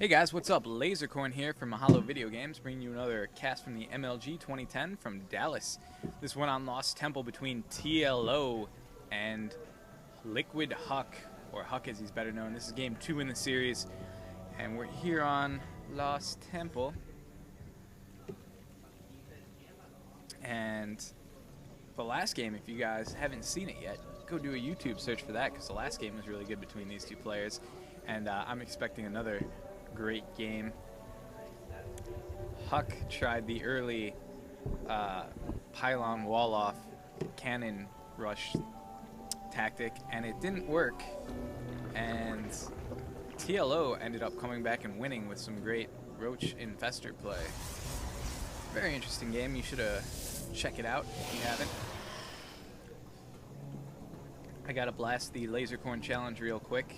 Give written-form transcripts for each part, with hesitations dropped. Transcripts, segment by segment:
Hey guys, what's up? Lasercorn here from Mahalo Video Games, bringing you another cast from the MLG 2010 from Dallas. This one on Lost Temple between TLO and Liquid Huck, or Huck as he's better known. This is game 2 in the series, and we're here on Lost Temple. And the last game, if you guys haven't seen it yet, go do a YouTube search for that, because the last game was really good between these two players, and I'm expecting another great game. Huck tried the early pylon wall off cannon rush tactic and it didn't work, and TLO ended up coming back and winning with some great roach infester play. Very interesting game. You should check it out if you haven't. I gotta blast the Lasercorn challenge real quick.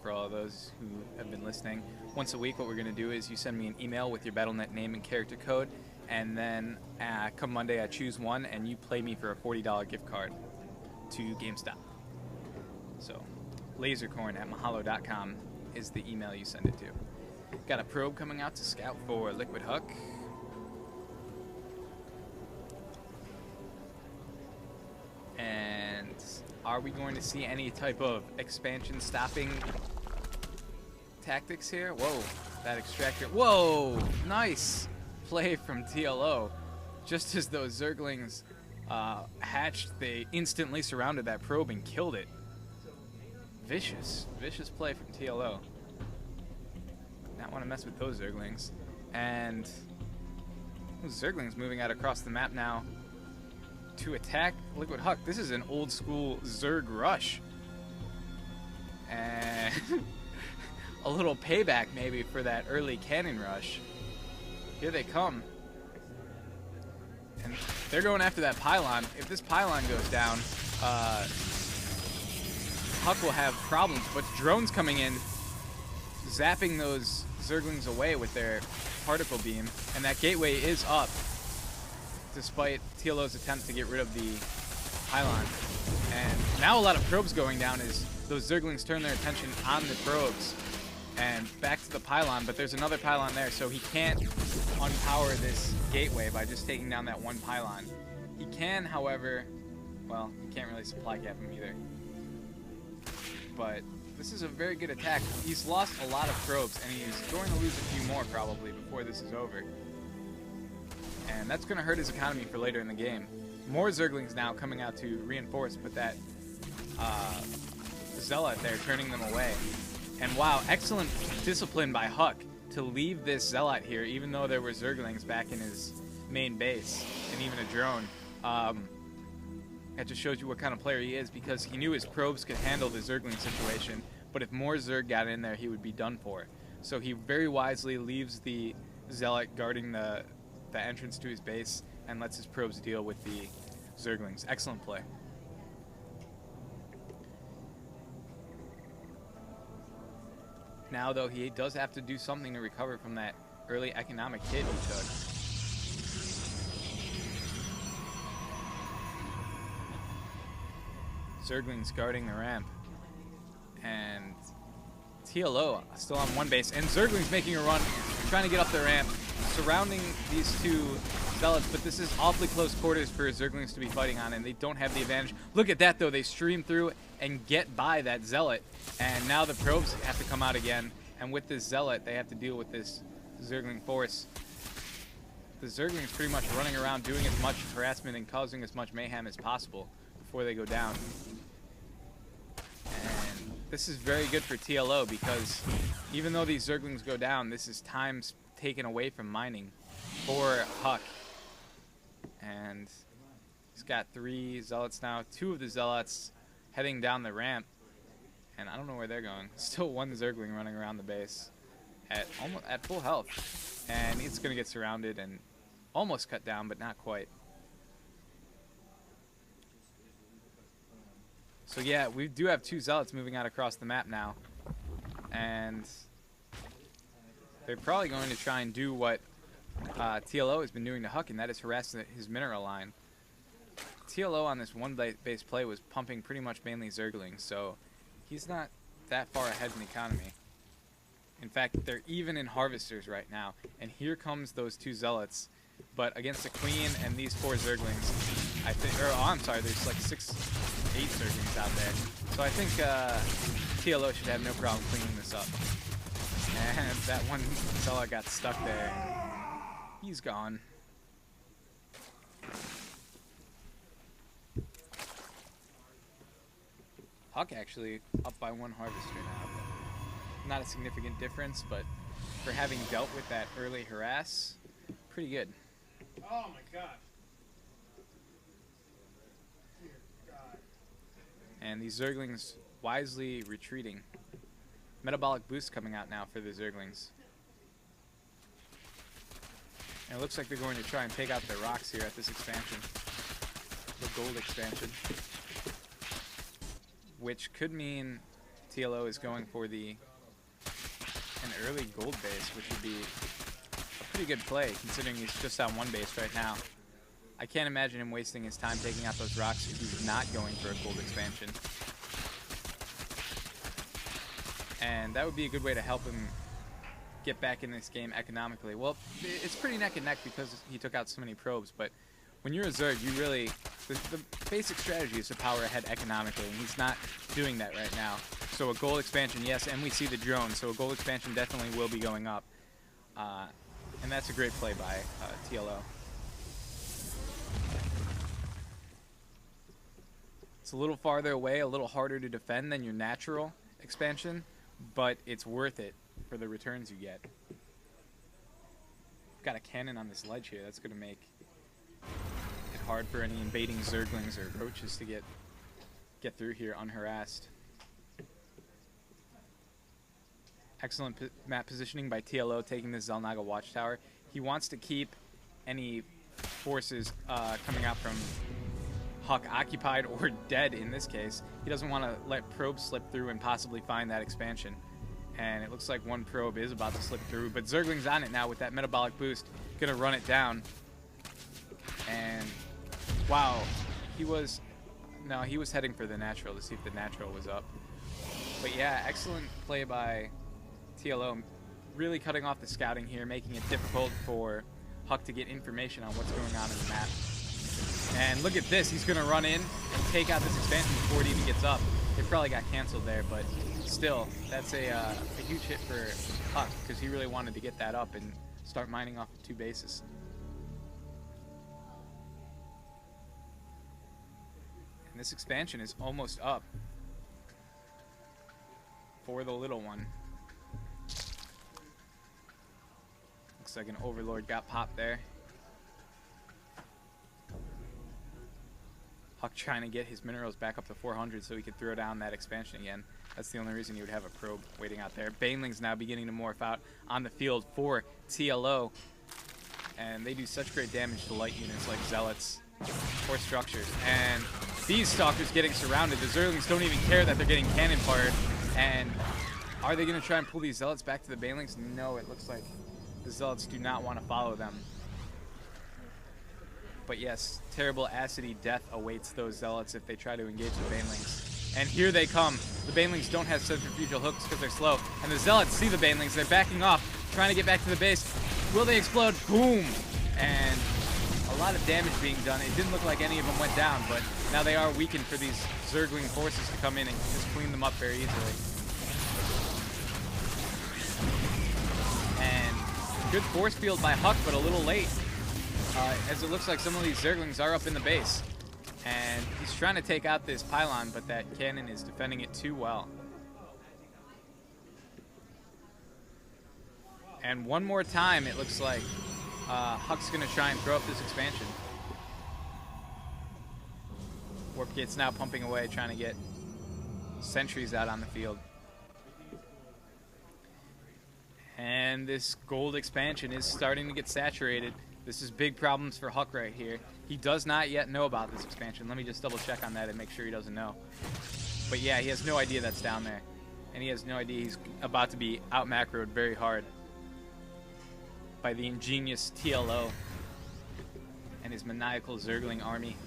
For all of those who have been listening, once a week what we're going to do is you send me an email with your Battle.net name and character code, and then come Monday I choose one and you play me for a $40 gift card to GameStop. So lasercorn@mahalo.com is the email you send it to. Got a probe coming out to scout for Liquid Huck. And are we going to see any type of expansion stopping tactics here? Whoa, that extractor. Whoa, nice play from TLO. Just as those Zerglings hatched, they instantly surrounded that probe and killed it. Vicious play from TLO. Not want to mess with those Zerglings. And those Zerglings moving out across the map now to attack Liquid Huck. This is an old school Zerg rush. And a little payback maybe for that early cannon rush. Here they come. And they're going after that pylon. If this pylon goes down, Huck will have problems. But drones coming in, zapping those Zerglings away with their particle beam. And that gateway is up, despite TLO's attempt to get rid of the pylon. And now a lot of probes going down as those Zerglings turn their attention on the probes and back to the pylon, but there's another pylon there, so he can't unpower this gateway by just taking down that one pylon. He can, however, well, he can't really supply cap him either. But this is a very good attack. He's lost a lot of probes, and he's going to lose a few more probably before this is over. And that's going to hurt his economy for later in the game. More Zerglings now coming out to reinforce, but that Zealot there turning them away. And wow, excellent discipline by Huck to leave this Zealot here, even though there were Zerglings back in his main base, and even a drone. That just shows you what kind of player he is, because he knew his probes could handle the Zergling situation, but if more Zerg got in there, he would be done for. So he very wisely leaves the Zealot guarding the entrance to his base and lets his probes deal with the Zerglings. Excellent play. Now, though, he does have to do something to recover from that early economic hit he took. Zerglings guarding the ramp. And TLO still on one base. And Zerglings making a run, trying to get up the ramp, surrounding these two Zealots, but this is awfully close quarters for Zerglings to be fighting on, and they don't have the advantage. Look at that, though. They stream through and get by that Zealot, and now the probes have to come out again, and with this Zealot, they have to deal with this Zergling force. The Zerglings pretty much running around doing as much harassment and causing as much mayhem as possible before they go down. And this is very good for TLO, because even though these Zerglings go down, this is time taken away from mining for Huck. And he's got 3 Zealots now. 2 of the Zealots heading down the ramp, and I don't know where they're going. Still one Zergling running around the base at full health, and it's going to get surrounded and almost cut down, but not quite. So yeah, we do have 2 Zealots moving out across the map now, and they're probably going to try and do what TLO has been doing to Huck, and that is harass his mineral line. TLO on this one base play was pumping pretty much mainly Zerglings, so he's not that far ahead in the economy. In fact, they're even in harvesters right now. And here comes those 2 zealots. But against the queen and these 4 zerglings, I think, or oh, I'm sorry, there's like 8 zerglings out there. So I think TLO should have no problem cleaning this up. And that one zealot got stuck there. He's gone. Huck actually up by 1 harvester now. Not a significant difference, but for having dealt with that early harass, pretty good. Oh my god. Dear God. And these zerglings wisely retreating. Metabolic boost coming out now for the zerglings. And it looks like they're going to try and take out their rocks here at this expansion. The gold expansion. Which could mean TLO is going for an early gold base, which would be a pretty good play considering he's just on 1 base right now. I can't imagine him wasting his time taking out those rocks if he's not going for a gold expansion. And that would be a good way to help him get back in this game economically. Well, it's pretty neck and neck because he took out so many probes, but when you're a Zerg, you really... The basic strategy is to power ahead economically, and he's not doing that right now. So a gold expansion, yes, and we see the drone, so a gold expansion definitely will be going up. And that's a great play by TLO. It's a little farther away, a little harder to defend than your natural expansion, but it's worth it for the returns you get. Got a cannon on this ledge here. That's going to make it hard for any invading zerglings or roaches to get through here unharassed. Excellent map positioning by TLO, taking this Xel'Naga watchtower. He wants to keep any forces coming out from Huck occupied or dead in this case. He doesn't want to let probes slip through and possibly find that expansion. And it looks like 1 probe is about to slip through, but Zergling's on it now with that metabolic boost. Gonna run it down. And wow, he was heading for the natural to see if the natural was up. But yeah, excellent play by TLO, really cutting off the scouting here, making it difficult for Huck to get information on what's going on in the map. And look at this, he's gonna run in and take out this expansion before it even gets up. It probably got canceled there, but still, that's a huge hit for Huck because he really wanted to get that up and start mining off of 2 bases. And this expansion is almost up for the little one. Looks like an Overlord got popped there. Huck trying to get his minerals back up to 400 so he could throw down that expansion again. That's the only reason he would have a probe waiting out there. Baneling's now beginning to morph out on the field for TLO. And they do such great damage to light units like Zealots or structures. And these Stalkers getting surrounded. The Zerglings don't even care that they're getting cannon fired. And are they going to try and pull these Zealots back to the Banelings? No, it looks like the Zealots do not want to follow them. But yes, terrible acidy death awaits those Zealots if they try to engage the Banelings. And here they come. The Banelings don't have centrifugal hooks because they're slow. And the Zealots see the Banelings. They're backing off, trying to get back to the base. Will they explode? Boom! And a lot of damage being done. It didn't look like any of them went down, but now they are weakened for these Zergling forces to come in and just clean them up very easily. And good force field by Huck, but a little late. As it looks like some of these Zerglings are up in the base. And he's trying to take out this pylon, but that cannon is defending it too well. And one more time, it looks like Huck's going to try and throw up this expansion. Warp Gate's now pumping away, trying to get sentries out on the field. And this gold expansion is starting to get saturated. This is big problems for Huck right here. He does not yet know about this expansion. Let me just double check on that and make sure he doesn't know. But yeah, he has no idea that's down there. And he has no idea he's about to be out macroed very hard by the ingenious TLO and his maniacal Zergling army.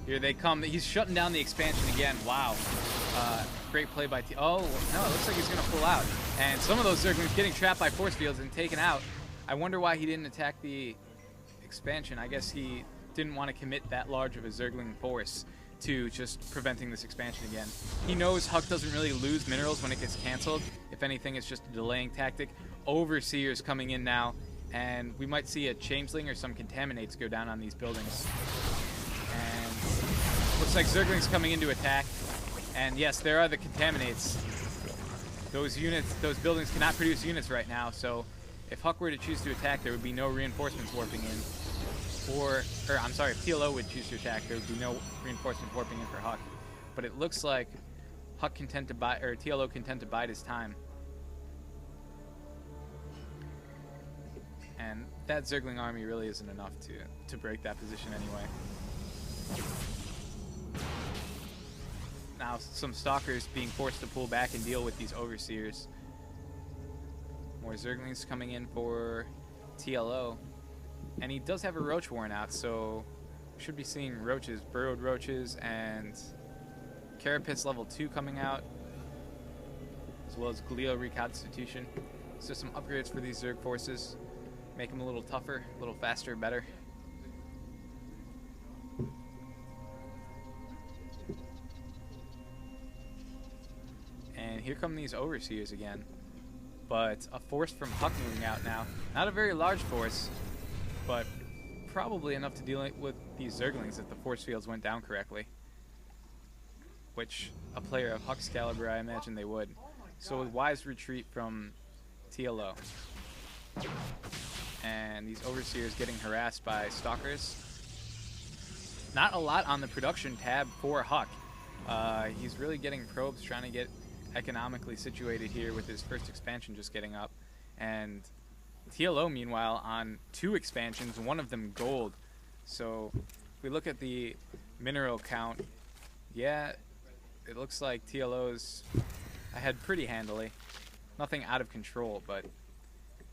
Here they come. He's shutting down the expansion again. Wow. Great play by Oh, no, it looks like he's going to pull out. And some of those Zerglings getting trapped by force fields and taken out. I wonder why he didn't attack the expansion. I guess he didn't want to commit that large of a Zergling force to just preventing this expansion again. He knows Huck doesn't really lose minerals when it gets canceled. If anything, it's just a delaying tactic. Overseer's coming in now, and we might see a Changeling or some Contaminates go down on these buildings. And looks like Zergling's coming in to attack. And yes, there are the Contaminates. Those units, those buildings cannot produce units right now, so if Huck were to choose to attack, there would be no reinforcements warping in. Or I'm sorry, if TLO would choose to attack, there would be no reinforcements warping in for Huck. But it looks like Huck content to buy, or TLO content to bide his time. And that Zergling army really isn't enough to break that position anyway. Now some Stalkers being forced to pull back and deal with these Overseers. More Zerglings coming in for TLO. And he does have a Roach worn out, so we should be seeing Roaches, Burrowed Roaches, and Carapace level 2 coming out, as well as Glio Reconstitution. So some upgrades for these Zerg forces. Make them a little tougher, a little faster, better. And here come these Overseers again. But a force from Huck moving out now. Not a very large force, but probably enough to deal with these Zerglings if the force fields went down correctly. Which a player of Huck's caliber, I imagine they would. So a wise retreat from TLO. And these Overseers getting harassed by Stalkers. Not a lot on the production tab for Huck. He's really getting probes, trying to get economically situated here with his first expansion just getting up. And TLO, meanwhile, on 2 expansions, one of them gold. So if we look at the mineral count, yeah, it looks like TLO's ahead pretty handily. Nothing out of control, but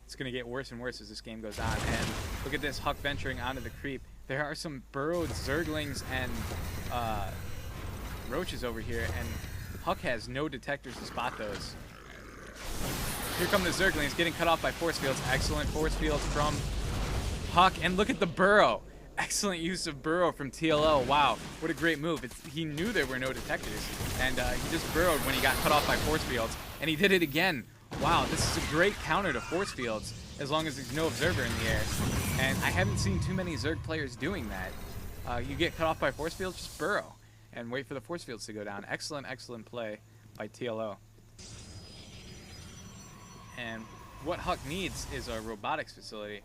it's going to get worse and worse as this game goes on. And look at this, Huck venturing onto the creep. There are some burrowed Zerglings and Roaches over here, and Huck has no detectors to spot those. Here come the Zerglings getting cut off by force fields. Excellent force fields from Huck. And look at the burrow. Excellent use of burrow from TLO. Wow, what a great move. He knew there were no detectors, and he just burrowed when he got cut off by force fields. And he did it again. Wow, this is a great counter to force fields as long as there's no observer in the air. And I haven't seen too many Zerg players doing that. You get cut off by force fields, just burrow and wait for the force fields to go down. Excellent, excellent play by TLO. And what Huck needs is a robotics facility,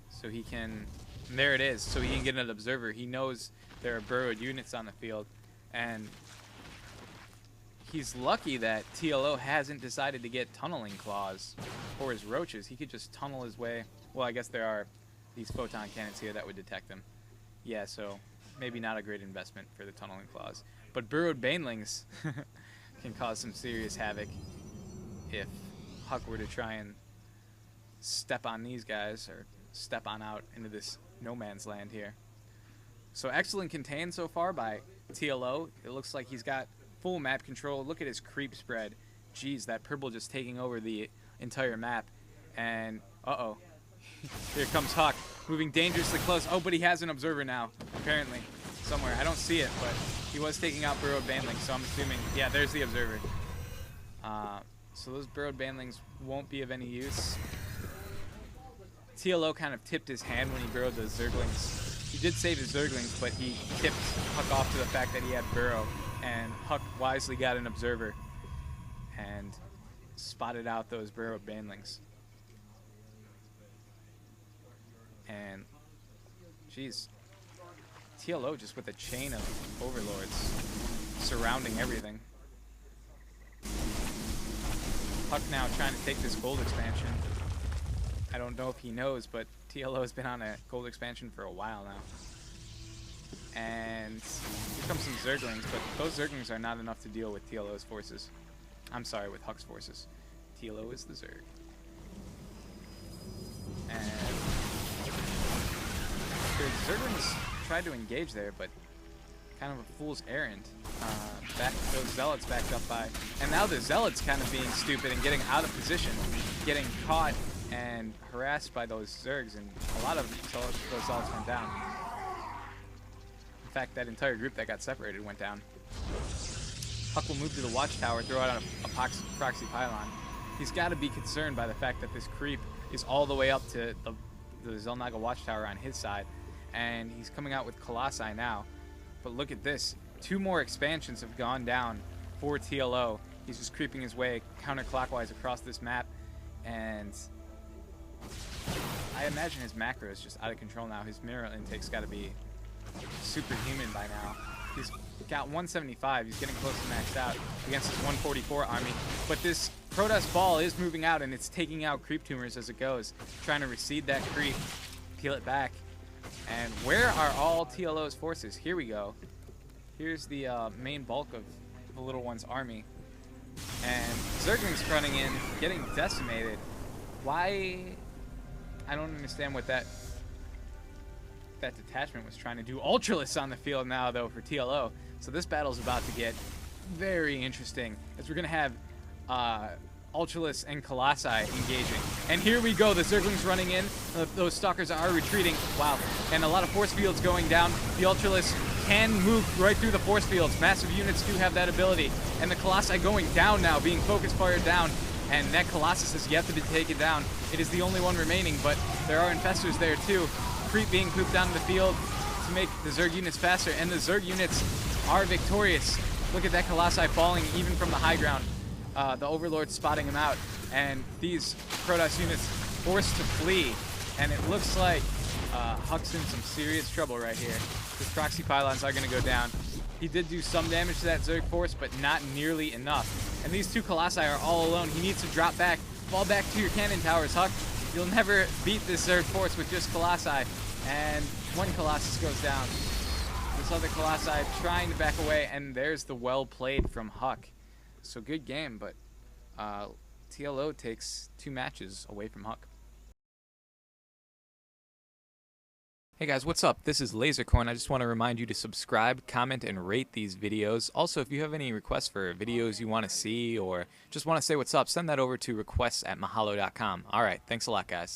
so he can, there it is, so he can get an observer. He knows there are burrowed units on the field, and he's lucky that TLO hasn't decided to get tunneling claws for his Roaches. He could just tunnel his way. Well, I guess there are these photon cannons here that would detect him. Yeah, so maybe not a great investment for the tunneling claws. But burrowed banelings can cause some serious havoc if Huck were to try and step on these guys or step on out into this no man's land here. So excellent contain so far by TLO. It looks like he's got full map control. Look at his creep spread. Jeez, that purple just taking over the entire map. And uh-oh. Here comes Huck, moving dangerously close. Oh, but he has an observer now, apparently, somewhere. I don't see it, but he was taking out burrowed banelings, so I'm assuming, yeah, there's the observer. So those burrowed banelings won't be of any use. TLO kind of tipped his hand when he burrowed those Zerglings. He did save his Zerglings, but he tipped Huck off to the fact that he had burrow, and Huck wisely got an observer and spotted out those burrowed banelings. And, geez, TLO just with a chain of overlords surrounding everything. Huck now trying to take this gold expansion. I don't know if he knows, but TLO has been on a gold expansion for a while now. And here comes some Zerglings, but those Zerglings are not enough to deal with TLO's forces. I'm sorry, with Huck's forces. TLO is the Zerg. And the Zerglings tried to engage there, but kind of a fool's errand. Those Zealots backed up by, and now the Zealots kind of being stupid and getting out of position, getting caught and harassed by those Zergs, and a lot of those Zealots went down. In fact, that entire group that got separated went down. Huck will move to the watchtower, throw out a proxy pylon. He's got to be concerned by the fact that this creep is all the way up to the Xel'Naga watchtower on his side, and he's coming out with Colossi now. But look at this. 2 more expansions have gone down for TLO. He's just creeping his way counterclockwise across this map, and I imagine his macro is just out of control now. His mineral intake's got to be superhuman by now. He's got 175. He's getting close to maxed out against his 144 army. But this Protoss ball is moving out, and it's taking out creep tumors as it goes, trying to recede that creep, peel it back. And where are all TLO's forces? Here we go. Here's the main bulk of the Little One's army. And Zerglings running in, getting decimated. Why? I don't understand what that detachment was trying to do. Ultralists on the field now, though, for TLO. So this battle's about to get very interesting, as we're going to have Ultralists and Colossi engaging. And here we go, the Zerglings running in. Those Stalkers are retreating. Wow. And a lot of force fields going down. The Ultralists can move right through the force fields. Massive units do have that ability. And the Colossi going down now, being focus fired down. And that Colossus has yet to be taken down. It is the only one remaining, but there are infestors there too. Creep being pooped down the field to make the Zerg units faster, and the Zerg units are victorious. Look at that Colossi falling even from the high ground. The Overlord spotting him out, and these Protoss units forced to flee. And it looks like Huck's in some serious trouble right here. His proxy pylons are going to go down. He did do some damage to that Zerg force, but not nearly enough. And these 2 Colossi are all alone. He needs to drop back, fall back to your cannon towers, Huck. You'll never beat this Zerg force with just Colossi. And 1 Colossus goes down. This other Colossi trying to back away, and there's the well played from Huck. So good game, but TLO takes 2 matches away from Huck. Hey guys, what's up? This is Lasercorn. I just want to remind you to subscribe, comment, and rate these videos. Also, if you have any requests for videos you want to see or just want to say what's up, send that over to requests@mahalo.com. Alright, thanks a lot, guys.